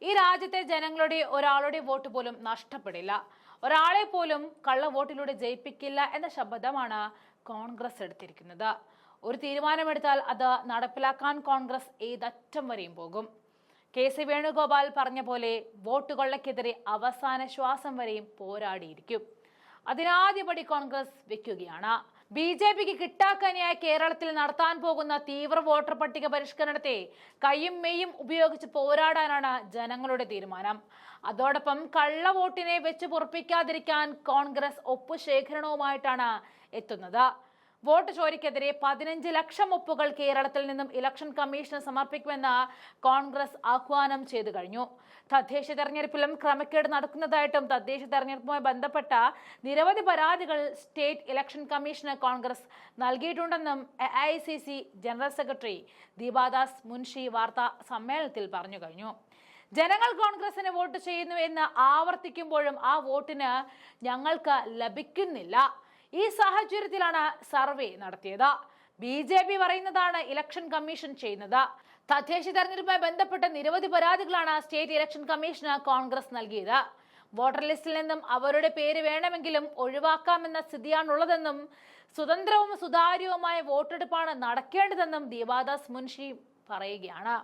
ഈ രാജ്യത്തെ ജനങ്ങളുടെ ഒരാളുടെ വോട്ട് പോലും നഷ്ടപ്പെടില്ല, ഒരാളെ പോലും കള്ള വോട്ടിലൂടെ ജയിപ്പിക്കില്ല എന്ന ശബ്ദമാണ് കോൺഗ്രസ് എടുത്തിരിക്കുന്നത്. ഒരു തീരുമാനമെടുത്താൽ അത് നടപ്പിലാക്കാൻ കോൺഗ്രസ് ഏതറ്റം വരെയും പോകും. കെ.സി. വേണുഗോപാൽ പറഞ്ഞ പോലെ വോട്ട് കൊള്ളയ്ക്കെതിരെ അവസാന ശ്വാസം വരെയും പോരാടിയിരിക്കും. അതിനാദ്യപടി കോൺഗ്രസ് വെക്കുകയാണ്. ബി.ജെ.പിക്ക് കിട്ടാക്കനിയായ കേരളത്തിൽ നടത്താൻ പോകുന്ന തീവ്ര വോട്ടർ പട്ടിക പരിഷ്കരണത്തെ കയ്യും മെയ്യും ഉപയോഗിച്ച് പോരാടാനാണ് ജനങ്ങളുടെ തീരുമാനം. അതോടൊപ്പം കള്ള വോട്ടിനെ വെച്ച് പൊറുപ്പിക്കാതിരിക്കാൻ കോൺഗ്രസ് ഒപ്പുശേഖരണവുമായിട്ടാണ് എത്തുന്നത്. വോട്ട് ചോരിക്കെതിരെ 15 ലക്ഷം ഒപ്പുകൾ കേരളത്തിൽ നിന്നും ഇലക്ഷൻ കമ്മീഷന് സമർപ്പിക്കുമെന്ന് കോൺഗ്രസ് ആഹ്വാനം ചെയ്തു കഴിഞ്ഞു. തദ്ദേശ തെരഞ്ഞെടുപ്പിലും ക്രമക്കേട് നടക്കുന്നതായിട്ടും തദ്ദേശ തെരഞ്ഞെടുപ്പുമായി ബന്ധപ്പെട്ട നിരവധി പരാതികൾ സ്റ്റേറ്റ് ഇലക്ഷൻ കമ്മീഷന് കോൺഗ്രസ് നൽകിയിട്ടുണ്ടെന്നും AICC general secretary Deepa Das Munshi വാർത്താ സമ്മേളനത്തിൽ പറഞ്ഞു കഴിഞ്ഞു. ജനങ്ങൾ കോൺഗ്രസിന് വോട്ട് ചെയ്യുന്നു എന്ന് ആവർത്തിക്കുമ്പോഴും ആ വോട്ടിന് ഞങ്ങൾക്ക് ലഭിക്കുന്നില്ല. ഈ സാഹചര്യത്തിലാണ് സർവേ നടത്തിയത്. ബി.ജെ.പി പറയുന്നതാണ് ഇലക്ഷൻ കമ്മീഷൻ ചെയ്യുന്നത്. തദ്ദേശ തെരഞ്ഞെടുപ്പുമായി ബന്ധപ്പെട്ട നിരവധി പരാതികളാണ് സ്റ്റേറ്റ് ഇലക്ഷൻ കമ്മീഷന് കോൺഗ്രസ് നൽകിയത്. വോട്ടർ ലിസ്റ്റിൽ നിന്നും അവരുടെ പേര് വേണമെങ്കിലും ഒഴിവാക്കാമെന്ന സ്ഥിതിയാണുള്ളതെന്നും സ്വതന്ത്രവും സുതാര്യവുമായ വോട്ടെടുപ്പാണ് നടക്കേണ്ടതെന്നും ദീപാദാസ് മുൻഷി പറയുകയാണ്.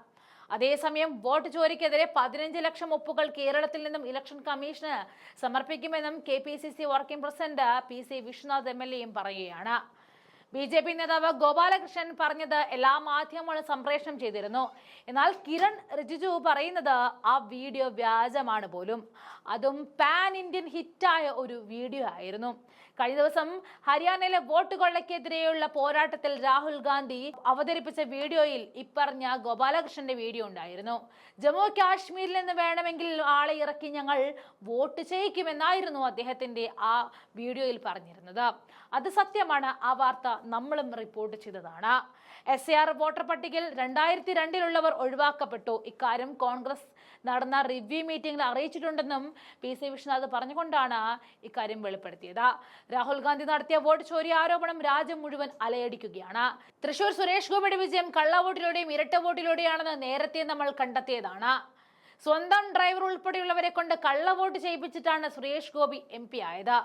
അതേസമയം വോട്ട് ചോരിക്കെതിരെ 15 ലക്ഷം ഒപ്പുകൾ കേരളത്തിൽ നിന്നും ഇലക്ഷൻ കമ്മീഷന് സമർപ്പിക്കുമെന്നും KPCC working president PC Vishwanath MLA പറയുകയാണ്. ബി.ജെ.പി നേതാവ് ഗോപാലകൃഷ്ണൻ പറഞ്ഞത് എല്ലാ മാധ്യമങ്ങളും സംപ്രേഷണം ചെയ്തിരുന്നു. എന്നാൽ കിരൺ റിജിജു പറയുന്നത് ആ വീഡിയോ വ്യാജമാണ് പോലും. അതും പാൻ ഇന്ത്യൻ ഹിറ്റായ ഒരു വീഡിയോ ആയിരുന്നു. കഴിഞ്ഞ ദിവസം ഹരിയാനയിലെ വോട്ട് കൊള്ളയ്ക്കെതിരെയുള്ള പോരാട്ടത്തിൽ രാഹുൽ ഗാന്ധി അവതരിപ്പിച്ച വീഡിയോയിൽ ഇപ്പറഞ്ഞ ഗോപാലകൃഷ്ണന്റെ വീഡിയോ ഉണ്ടായിരുന്നു. ജമ്മു കാശ്മീരിൽ നിന്ന് വേണമെങ്കിൽ ആളെ ഇറക്കി ഞങ്ങൾ വോട്ട് ചെയ്യിക്കുമെന്നായിരുന്നു അദ്ദേഹത്തിന്റെ ആ വീഡിയോയിൽ പറഞ്ഞിരുന്നത്. അത് സത്യമാണ്. ആ വാർത്ത നമ്മളും റിപ്പോർട്ട് ചെയ്തതാണ്. SAR വോട്ടർ പട്ടികയിൽ 2002 ഒഴിവാക്കപ്പെട്ടു. ഇക്കാര്യം കോൺഗ്രസ് നടന്ന റിവ്യൂ മീറ്റിംഗിൽ അറിയിച്ചിട്ടുണ്ടെന്നും PC വിശ്വനാഥ് പറഞ്ഞുകൊണ്ടാണ് ഇക്കാര്യം വെളിപ്പെടുത്തിയത്. രാഹുൽ ഗാന്ധി നടത്തിയ വോട്ട് ചോരി ആരോപണം രാജ്യം മുഴുവൻ അലയടിക്കുകയാണ്. തൃശൂർ സുരേഷ് ഗോപിയുടെ വിജയം കള്ളവോട്ടിലൂടെയും ഇരട്ട വോട്ടിലൂടെയാണെന്ന് നേരത്തെ നമ്മൾ കണ്ടെത്തിയതാണ്. സ്വന്തം ഡ്രൈവർ ഉൾപ്പെടെയുള്ളവരെ കൊണ്ട് കള്ളവോട്ട് ചെയ്യിപ്പിച്ചിട്ടാണ് സുരേഷ് ഗോപി MP ആയത്.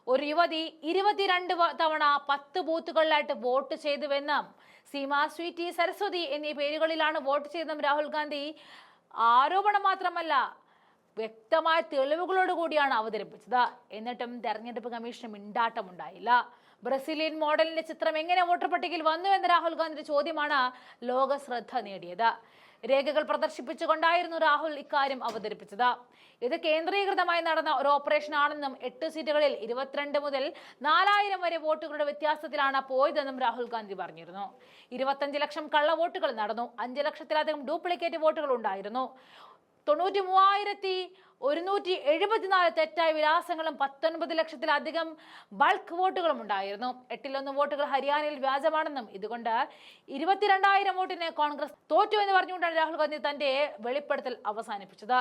ഒരു യുവതി 22 തവണ 10 ബൂത്തുകളിലായിട്ട് വോട്ട് ചെയ്തുവെന്നും സീമ, സ്വീറ്റി, സരസ്വതി എന്നീ പേരുകളിലാണ് വോട്ട് ചെയ്തെന്നും രാഹുൽ ഗാന്ധി ആരോപണം മാത്രമല്ല വ്യക്തമായ തെളിവുകളോട് കൂടിയാണ് അവതരിപ്പിച്ചത്. എന്നിട്ടും തെരഞ്ഞെടുപ്പ് കമ്മീഷന് മിണ്ടാട്ടമുണ്ടായില്ല. ബ്രസീലിയൻ മോഡലിന്റെ ചിത്രം എങ്ങനെ വോട്ടർ പട്ടികയിൽ വന്നു എന്ന രാഹുൽ ഗാന്ധിയുടെ ചോദ്യമാണ് ലോക ശ്രദ്ധ നേടിയത്. രേഖകൾ പ്രദർശിപ്പിച്ചുകൊണ്ടായിരുന്നു രാഹുൽ ഇക്കാര്യം അവതരിപ്പിച്ചത്. ഇത് കേന്ദ്രീകൃതമായി നടന്ന ഒരു ഓപ്പറേഷൻ ആണെന്നും 8 സീറ്റുകളിൽ 22 മുതൽ 4000 വരെ വോട്ടുകളുടെ വ്യത്യാസത്തിലാണ് പോയതെന്നും രാഹുൽ ഗാന്ധി പറഞ്ഞിരുന്നു. 25 ലക്ഷം കള്ള വോട്ടുകൾ നടന്നു. 5 ലക്ഷത്തിലധികം ഡ്യൂപ്ലിക്കേറ്റ് വോട്ടുകൾ ഉണ്ടായിരുന്നു. 93,174 തെറ്റായ വിലാസങ്ങളും 19 ലക്ഷത്തിലധികം ബൾക്ക് വോട്ടുകളും ഉണ്ടായിരുന്നു. 8-1 വോട്ടുകൾ ഹരിയാനയിൽ വ്യാജമാണെന്നും ഇതുകൊണ്ട് 22,000 വോട്ടിന് കോൺഗ്രസ് തോറ്റു എന്ന് പറഞ്ഞുകൊണ്ടാണ് രാഹുൽ ഗാന്ധി തന്റെ വെളിപ്പെടുത്തൽ അവസാനിപ്പിച്ചത്.